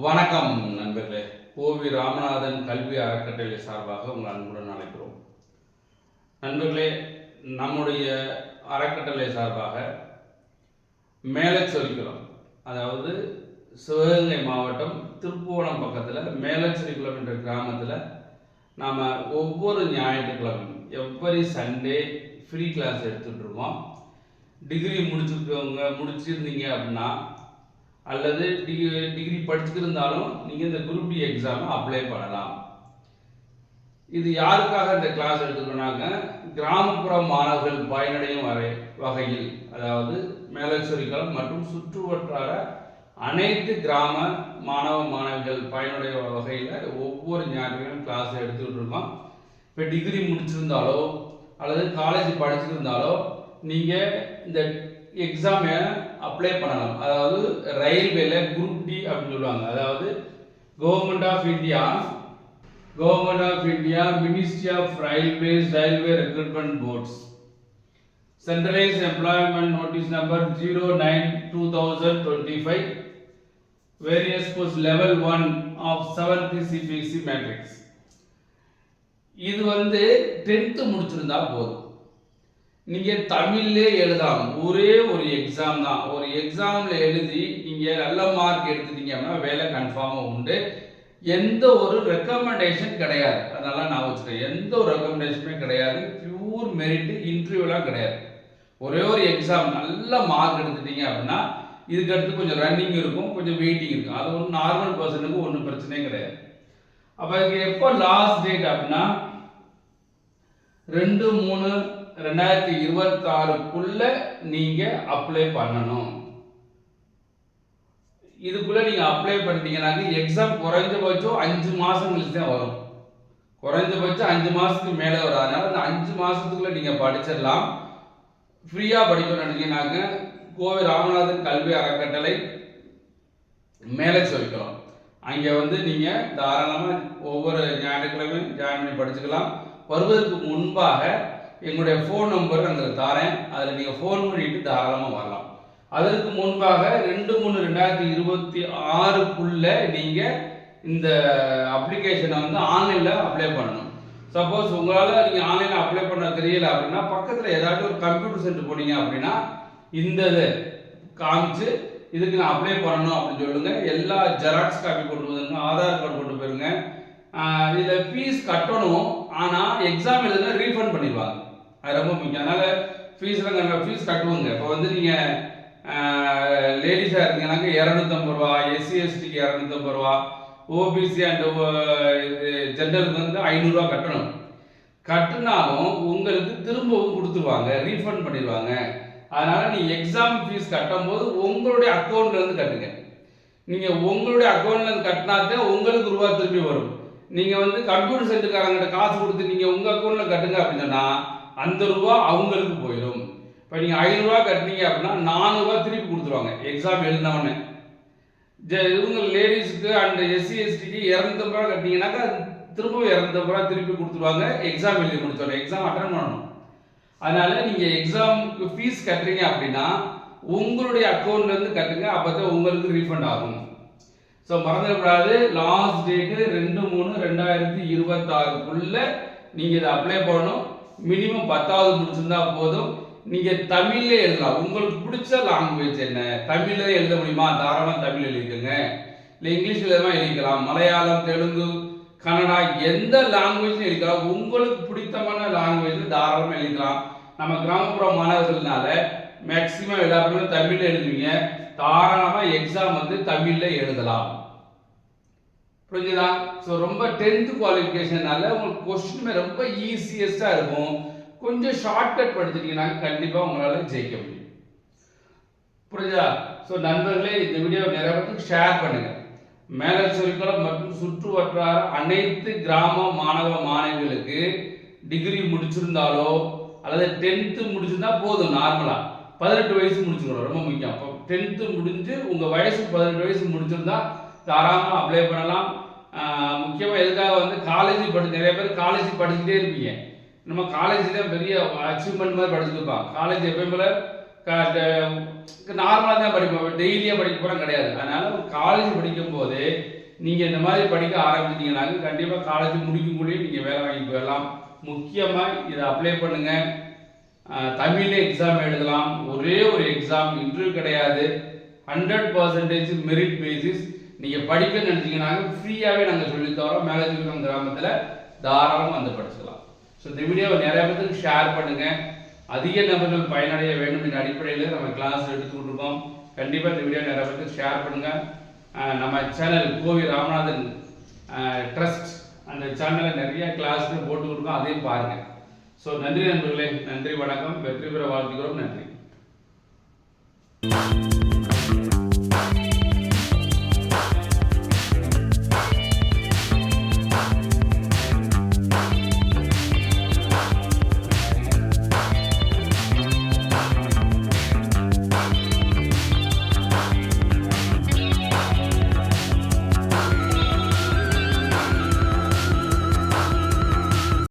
வணக்கம் நண்பர்களே. கோவி ராமநாதன் கல்வி அறக்கட்டளை சார்பாக உங்கள் அன்புடன் அழைக்கிறோம். நண்பர்களே, நம்முடைய அறக்கட்டளை சார்பாக மேலச்சொரிக்குளம், அதாவது சிவகங்கை மாவட்டம் திருப்புவனம் பக்கத்தில் மேலச்சொரிக்குளம் என்ற கிராமத்தில் நாம் ஒவ்வொரு ஞாயிற்றுக்கிழமையும் எவ்வரி சண்டே ஃப்ரீ கிளாஸ் எடுத்துகிட்டு இருக்கோம். டிகிரி முடிச்சிருந்தீங்க அப்படின்னா அல்லது டிகிரி படிச்சுருந்தாலும் நீங்கள் இந்த குரூப் டி எக்ஸாமை அப்ளை பண்ணலாம். இது யாருக்காக இந்த கிளாஸ் எடுத்துக்கணும்னாக்க கிராமப்புற மாணவர்கள் பயனடையும் வகையில், அதாவது மேலச்சொரிக்குளம் மற்றும் சுற்று வட்டார அனைத்து கிராம மாணவ மாணவிகள் பயனுடைய வகையில் ஒவ்வொரு ஞாயிற்றுக்கிழமையும் கிளாஸ் எடுத்துக்கிட்டு இருக்கோம். இப்போ டிகிரி முடிச்சிருந்தாலோ அல்லது காலேஜ் படிச்சிருந்தாலோ நீங்கள் இந்த எக்ஸாமை அப்ளை பண்ணலாம். அதாவது ரயில்வேல குரூப் டி அப்படின்னு சொல்லுவாங்க. அதாவது government of India ministry of railway recruitment boards centralised employment notice number 09/2025 various post level 1 of 7th CPC matrix. இது 10th முடிச்சிருந்தா போதும், நீங்கள் தமிழ்லே எழுதலாம். ஒரே ஒரு எக்ஸாம் தான். ஒரு எக்ஸாமில் எழுதி நீங்கள் நல்ல மார்க் எடுத்துட்டீங்க அப்படின்னா வேலை கன்ஃபார்மாக உண்டு. எந்த ஒரு ரெக்கமெண்டேஷன் கிடையாது. அதனால நான் வச்சுருக்கேன், எந்த ஒரு ரெக்கமெண்டேஷனுமே கிடையாது. பியூர் மெரிட், இன்டர்வியூலாம் கிடையாது. ஒரே ஒரு எக்ஸாம் நல்ல மார்க் எடுத்துட்டீங்க அப்படின்னா இதுக்கு அடுத்து கொஞ்சம் ரன்னிங் இருக்கும், கொஞ்சம் வெயிட்டிங் இருக்கும். அது ஒன்றும் நார்மல் பர்சனுக்கு ஒன்றும் பிரச்சனையே கிடையாது. அப்போ இதுக்கு எப்போ லாஸ்ட் டேட் அப்படின்னா 2/3/2026 நீங்க அப்ளை பண்ணணும். இதுக்குள்ள நீங்க அப்ளை பண்ணிட்டீங்கன்னாக்க எக்ஸாம் குறைஞ்சபட்சம் 5 மாசம் கழிச்சு தான் வரும். குறைஞ்சபட்சம் 5 மாசத்துக்கு மேலே வரும். அதனால அந்த 5 மாசத்துக்குள்ள நீங்க படிச்சிடலாம். ஃப்ரீயா படிக்கணும்னு நினைச்சீங்கன்னாக்க கோவை ராமநாதன் கல்வி அறக்கட்டளை மேலச்சொரிக்குளம் அங்கே நீங்க தாராளமாக ஒவ்வொரு ஞாயிற்றுக்கிழமையும் ஜாயின் பண்ணி படிச்சுக்கலாம். வருவதற்கு முன்பாக எங்களுடைய ஃபோன் நம்பர் அங்கே தாரேன், அதில் நீங்கள் ஃபோன் பண்ணிட்டு தாராளமாக வரலாம். அதற்கு முன்பாக 2/3/2026 நீங்கள் இந்த அப்ளிகேஷனை ஆன்லைனில் அப்ளை பண்ணணும். சப்போஸ் உங்களால் நீங்கள் ஆன்லைனில் அப்ளை பண்ண தெரியல அப்படின்னா பக்கத்தில் ஏதாச்சும் ஒரு கம்ப்யூட்டர் சென்டர் போனீங்க அப்படின்னா இந்த இதை காமிச்சு இதுக்கு நான் அப்ளை பண்ணணும் அப்படின்னு சொல்லுங்கள். எல்லா ஜெராக்ஸ் காப்பி கொண்டு வந்துருங்க, ஆதார் கார்டு கொண்டு போயிருங்க. இதில் ஃபீஸ் கட்டணும், ஆனால் எக்ஸாம் எழுதுனா ரீஃபண்ட் பண்ணிடுவாங்க. அது ரொம்ப முக்கியம். அதனால் ஃபீஸ் கட்டுவோங்க. இப்போ நீங்கள் லேடிஸாக இருந்தீங்கன்னாக்க 250 ரூபா, SC STக்கு 250 ரூபா, OBC அண்ட் ஜென்ரலுக்கு 500 ரூபா கட்டணும். கட்டினாலும் உங்களுக்கு திரும்பவும் கொடுத்துருவாங்க, ரீஃபண்ட் பண்ணிடுவாங்க. அதனால் நீங்கள் எக்ஸாம் ஃபீஸ் கட்டும் போது உங்களுடைய அக்கௌண்ட்லேருந்து கட்டுங்க. நீங்கள் உங்களுடைய அக்கௌண்ட்லேருந்து கட்டினாதான் உங்களுக்கு ரூபா திரும்பி வரும். நீங்கள் கம்ப்யூட்டர் சென்டர்காரங்கிட்ட காசு கொடுத்து நீங்கள் உங்கள் அக்கௌண்ட்டில் கட்டுங்க அப்படின்னு சொன்னால் அந்த ரூபா அவங்களுக்கு போயிடும். இப்போ நீங்கள் 500 ரூபா கட்டினீங்க அப்படின்னா 400 ரூபா திருப்பி கொடுத்துருவாங்க எக்ஸாம் எழுதினவொடனே. இவங்க லேடிஸுக்கு அண்ட் SC STக்கு 250 ரூபா கட்டினீங்கன்னாக்கா திரும்பவும் 250 ரூபா திருப்பி கொடுத்துருவாங்க எக்ஸாம் எழுதி முடிச்சோன்னே. எக்ஸாம் அட்டன் பண்ணணும். அதனால் நீங்கள் எக்ஸாமுக்கு ஃபீஸ் கட்டுறீங்க அப்படின்னா உங்களுடைய அக்கௌண்ட்லேருந்து கட்டுங்க, அப்போ தான் உங்களுக்கு ரீஃபண்ட் ஆகும். ஸோ மறந்துடக்கூடாது, லாஸ்ட் டேட்டு 2/3/2026 நீங்கள் இதை அப்ளை பண்ணணும். மினிமம் 10வது முடிச்சிருந்தா போதும். நீங்கள் தமிழ்லே எழுதலாம். உங்களுக்கு பிடிச்ச லாங்குவேஜ் என்ன, தமிழில் எழுத முடியுமா, தாராளமாக தமிழ் எழுதிக்கோங்க. இல்லை இங்கிலீஷில் எழுதலாம், எழுதிக்கலாம். மலையாளம், தெலுங்கு, கன்னடா, எந்த லாங்குவேஜ்னு எழுதிக்கலாம். உங்களுக்கு பிடித்தமான லாங்குவேஜ் தாராளமாக எழுதிக்கலாம். நம்ம கிராமப்புற மாணவர்கள்னால மேக்சிமம் எல்லாருமே தமிழில் எழுதுவீங்க. தாராளமாக எக்ஸாம் தமிழில் எழுதலாம். புரிஞ்சுதா? ஸோ ரொம்ப 10th குவாலிஃபிகேஷனால உங்களுக்கு கொஸ்டினுமே ரொம்ப ஈஸியஸ்டாக இருக்கும். கொஞ்சம் ஷார்ட்கட் படிச்சிட்டீங்கன்னா கண்டிப்பாக உங்களால் ஜெயிக்க முடியும். புரிஞ்சுதா? ஸோ நண்பர்களே, இந்த வீடியோ நிறைய பேருக்கு ஷேர் பண்ணுங்க. மேலச்சொரிக்குளம் மற்றும் சுற்று வட்டார அனைத்து கிராம மாணவ மாணவிகளுக்கு டிகிரி முடிச்சிருந்தாலோ அல்லது 10th முடிச்சிருந்தா போதும். நார்மலாக 18 வயசு முடிச்சுக்கணும், ரொம்ப முக்கியம். அப்போ 10th முடிஞ்சு உங்கள் வயசு 18 வயசு முடிச்சிருந்தா தாராளமாக அப்ளை பண்ணலாம். முக்கியமாக எதுக்காக காலேஜ் நிறைய பேர் காலேஜ் படிச்சுட்டே இருப்பீங்க. நம்ம காலேஜ் தான் பெரிய அச்சீவ்மெண்ட் மாதிரி படிச்சுருப்பாங்க. காலேஜ் எப்பயும் போல நார்மலாக தான் படிப்போம், டெய்லியாக படிக்க போகிறோம் கிடையாது. அதனால காலேஜ் படிக்கும் போது நீங்கள் இந்த மாதிரி படிக்க ஆரம்பிச்சிட்டிங்கனாக்க கண்டிப்பாக காலேஜ் முடிக்கக்குள்ளேயே நீங்கள் வேலை வாங்கி போயிடலாம். முக்கியமாக இதை அப்ளை பண்ணுங்கள். தமிழில் எக்ஸாம் எழுதலாம். ஒரே ஒரு எக்ஸாம், இன்டர்வியூ கிடையாது. 100% மெரிட் பேசிஸ். நீங்கள் படிக்க நினச்சிங்கனாக்க ஃப்ரீயாகவே நாங்கள் சொல்லித்தரோம். மேலஜிபுரம் கிராமத்தில் தாராளமாக வந்து படிச்சுக்கலாம். ஸோ இந்த வீடியோவை நிறைய பேருக்கு ஷேர் பண்ணுங்கள். அதிக நபர்கள் பயனடைய வேண்டும் என்ற அடிப்படையில் நம்ம கிளாஸ் எடுத்துக்கிட்டு இருக்கோம். கண்டிப்பாக இந்த வீடியோ நிறைய பேருக்கு ஷேர் பண்ணுங்கள். நம்ம சேனல் கோவி ராமநாதன் ட்ரஸ்ட் அந்த சேனலில் நிறைய கிளாஸ்க்கு போட்டு கொடுக்கோம், அதையும் பாருங்கள். ஸோ நன்றி நண்பர்களே, நன்றி, வணக்கம், வெற்றி பெற வாழ்த்துக்கிறோம். நன்றி.